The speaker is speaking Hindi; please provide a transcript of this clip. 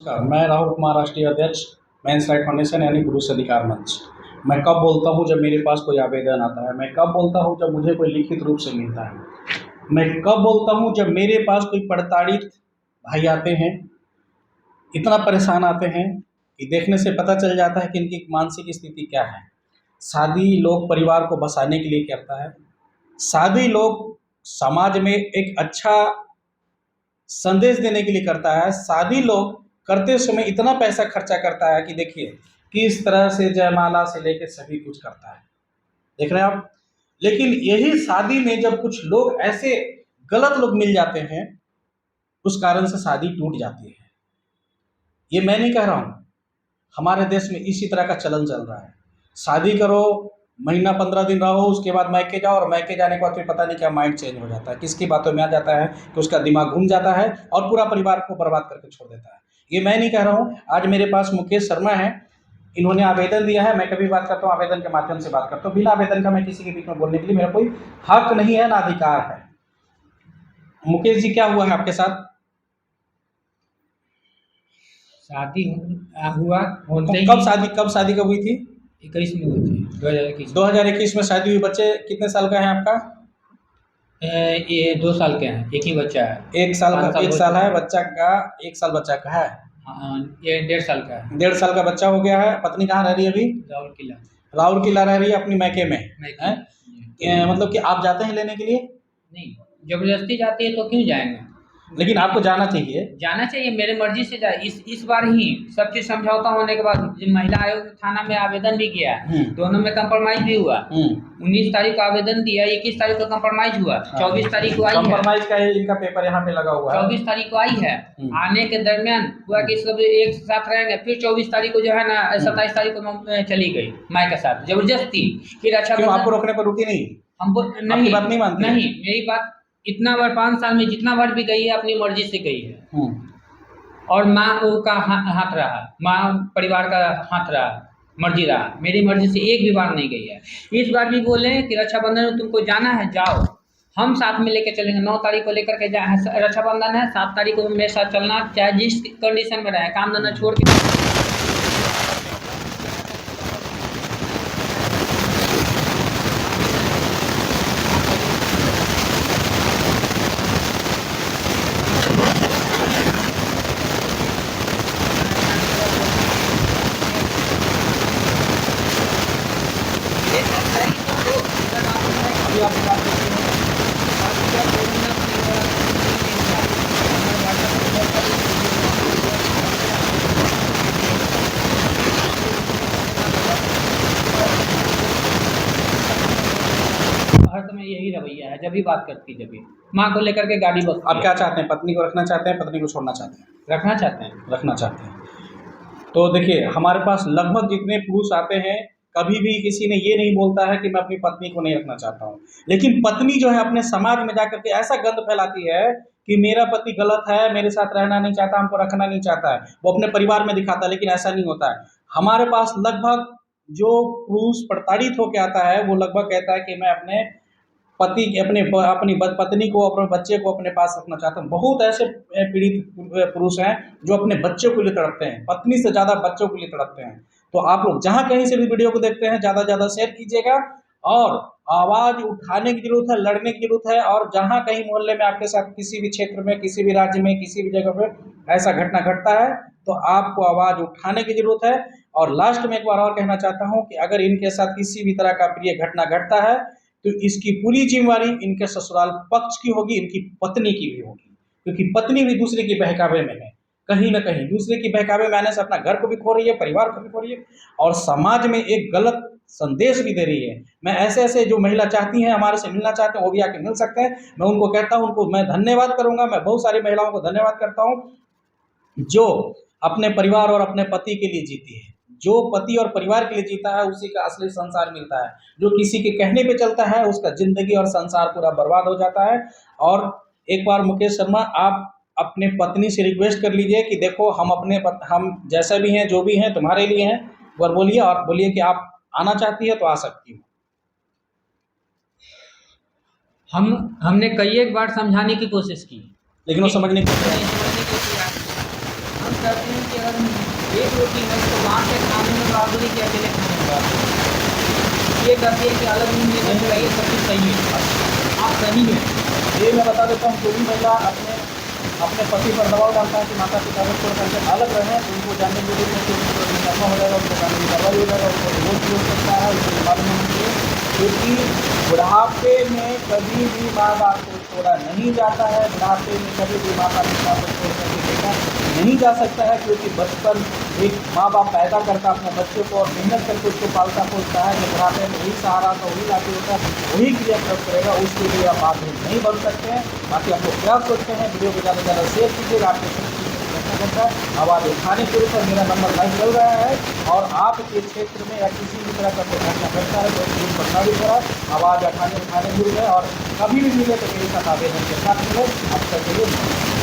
नमस्कार, मैं राहुल कुमार, राष्ट्रीय अध्यक्ष मेंस राइट फाउंडेशन यानी पुरुष अधिकार मंच। मैं कब बोलता हूँ जब मेरे पास कोई आवेदन आता है, मैं कब बोलता हूँ जब मुझे कोई लिखित रूप से मिलता है, मैं कब बोलता हूँ जब मेरे पास कोई प्रताड़ित भाई आते हैं, इतना परेशान आते हैं कि देखने से पता चल जाता है कि इनकी मानसिक स्थिति क्या है। शादी लोग परिवार को बसाने के लिए करता है, शादी लोग समाज में एक अच्छा संदेश देने के लिए करता है, शादी लोग करते समय इतना पैसा खर्चा करता है कि देखिए किस तरह से जयमाला से लेकर सभी कुछ करता है, देख रहे हैं आप। लेकिन यही शादी में जब कुछ लोग ऐसे गलत लोग मिल जाते हैं, उस कारण से शादी टूट जाती है। ये मैं नहीं कह रहा हूँ, हमारे देश में इसी तरह का चलन चल रहा है। शादी करो, महीना 15 दिन रहो, उसके बाद मैके जाओ, और मैके जाने के बाद फिर पता नहीं क्या माइंड चेंज हो जाता है, किसकी बातों में आ जाता है कि उसका दिमाग घूम जाता है और पूरा परिवार को बर्बाद करके छोड़ देता है। ये मैं नहीं कह रहा हूँ। आज मेरे पास मुकेश शर्मा है, इन्होंने आवेदन दिया है। मैं कभी बात करता हूँ आवेदन के माध्यम से बात करता हूँ, बिना आवेदन का मैं किसी के बीच में बोलने के लिए मेरा कोई हक नहीं है, ना अधिकार है। मुकेश जी, क्या हुआ है आपके साथ? शादी हुआ होते ही कब शादी कब हुई थी? 21 में हुई थी, 2021 2021 में शादी हुई। बच्चे कितने साल का है आपका? ये 2 साल के हैं, एक ही बच्चा है। 1 साल का, 1 साल है बच्चा का, 1 साल बच्चा का है। हाँ, ये 1.5 साल का है। 1.5 साल का बच्चा हो गया है। पत्नी कहाँ रह रही है अभी? राउर किला। राउर किला रह रही है अपनी मैके में है? मतलब कि आप जाते हैं लेने के लिए? नहीं, जबरदस्ती जाती है तो क्यों जाएंगे? लेकिन आपको जाना चाहिए। जाना चाहिए, मेरे मर्जी से जाए। इस बार ही सब चीज समझौता होने के बाद महिला आयोग थाना में आवेदन भी किया, दोनों में कंप्रोमाइज भी हुआ। 19 तारीख को आवेदन दिया, 21 तारीख को कंप्रोमाइज हुआ, 24 तारीख को आई है। कंप्रोमाइज का इनका पेपर यहाँ पे लगा हुआ है। 24 तारीख को आई है। आने के दरमियान हुआ कि सब एक साथ रहेंगे, फिर 24 तारीख को जो है ना, 27 तारीख को चली गई माँ के साथ जबरदस्ती। फिर अच्छा, आपको रोकने पर रुकी नहीं? हमको नहीं, बात नहीं मानती? नहीं, मेरी बात इतना बार 5 साल में जितना बार भी गई है अपनी मर्जी से गई है। और माँ का हाथ रहा, माँ परिवार का हाथ रहा, मर्जी रहा, मेरी मर्जी से एक भी बार नहीं गई है। इस बार भी बोले कि रक्षाबंधन में तुमको जाना है जाओ, हम साथ में लेके चलेंगे। 9 तारीख को लेकर के रक्षाबंधन है, 7 तारीख को मेरे साथ चलना, चाहे जिस कंडीशन में रहे, काम धंधा छोड़ के। हर समय यही रवैया है, जब भी बात करती, जब भी माँ को लेकर के गाड़ी बस। आप क्या चाहते हैं? पत्नी को रखना चाहते हैं, पत्नी को छोड़ना चाहते हैं? रखना चाहते हैं। रखना चाहते हैं। तो देखिए, हमारे पास लगभग जितने पुरुष आते हैं, कभी भी किसी ने ये नहीं बोलता है कि मैं अपनी पत्नी को नहीं रखना चाहता हूँ। लेकिन पत्नी जो है अपने समाज में जाकर के ऐसा गंद फैलाती है कि मेरा पति गलत है, मेरे साथ रहना नहीं चाहता, हमको रखना नहीं चाहता है। वो अपने परिवार में दिखाता है, लेकिन ऐसा नहीं होता है। हमारे पास लगभग जो पुरुष प्रताड़ित होकर आता है, वो लगभग कहता है कि मैं अपने पति अपनी पत्नी को, अपने बच्चे को अपने पास रखना चाहता हूँ। बहुत ऐसे पीड़ित पुरुष हैं जो अपने बच्चों के लिए तड़पते हैं, पत्नी से ज़्यादा बच्चों के लिए तड़पते हैं। तो आप लोग जहाँ कहीं से भी वीडियो को देखते हैं, ज़्यादा से ज़्यादा शेयर कीजिएगा और आवाज़ उठाने की जरूरत है, लड़ने की जरूरत है। और जहाँ कहीं मोहल्ले में आपके साथ, किसी भी क्षेत्र में, किसी भी राज्य में, किसी भी जगह पर ऐसा घटना घटता है, तो आपको आवाज़ उठाने की जरूरत है। और लास्ट में एक बार और कहना चाहता हूँ कि अगर इनके साथ किसी भी तरह का प्रिय घटना घटता है, तो इसकी पूरी जिम्मेवारी इनके ससुराल पक्ष की होगी, इनकी पत्नी की भी होगी। क्योंकि पत्नी भी दूसरे की बहकावे में है, कहीं ना कहीं दूसरे की बहकावे में आने से अपना घर को भी खो रही है, परिवार को भी खो रही है, और समाज में एक गलत संदेश भी दे रही है। मैं ऐसे जो महिला चाहती हैं, हमारे से मिलना चाहते हैं, वो भी आके मिल सकते हैं। मैं उनको कहता हूँ, उनको मैं धन्यवाद करूंगा। मैं बहुत सारी महिलाओं को धन्यवाद करता हूँ जो अपने परिवार और अपने पति के लिए जीती है। जो पति और परिवार के लिए जीता है, उसी का असली संसार मिलता है। जो किसी के कहने पे चलता है, उसका जिंदगी और संसार पूरा बर्बाद हो जाता है। और एक बार मुकेश शर्मा, आप अपने पत्नी से रिक्वेस्ट कर लीजिए कि देखो, हम जैसा भी हैं, जो भी हैं, तुम्हारे लिए हैं। और बोलिए, और बोलिए कि आप आना चाहती है तो आ सकती हो। हमने कई एक बार समझाने की कोशिश की, लेकिन वो समझने की हम करते हैं कि अगर एक रोटी है तो वहाँ से खाने में बहादुरी के अकेले खाने में बहादुरी, ये करते हैं कि अलग रूम लेकर के रहिए, सब कुछ सही है, आप सही हैं। ये मैं बता देता हूँ, कोई भी महिला अपने पति पर दबाव डालता है कि माता पिता को छोड़ करके अलग रहें, तो उनको जानने की जरूरत है कि उनको निकलना हो जाएगा, उनको कानूनी कार्रवाई हो जाएगा, उनको डिवोर्स भी हो सकता है, उसको मालूम होना चाहिए। क्योंकि बुढ़ापे में कभी भी माँ बाप को छोड़ा नहीं जाता है, बुढ़ापे में कभी भी माता पिता को छोड़ करके देखा नहीं जा सकता है, क्योंकि बचपन एक माँ बाप पैदा करता अपने बच्चों को और मेहनत करके उसको पालता पोसता है, जब बुढ़ापे में वही सहारा का वही लाठी होता है, वही क्रिया प्रयोग करेगा, उसके लिए आप बात नहीं बन सकते हैं। बाकी आप लोग क्या सोचते हैं, वीडियो को ज़्यादा से ज़्यादा शेयर कीजिएगा, आपके करता है आवाज़ उठाने के ऊपर मेरा नंबर लाइव चल रहा है, और आपके क्षेत्र में या किसी भी तरह का कोई घटना घटता है तो दूर प्रभावित हो रहा है, आवाज़ उठाने जुड़ गए और कभी भी मिले तो मेरे साथ आवेदन के साथ मिले। अब तक के लिए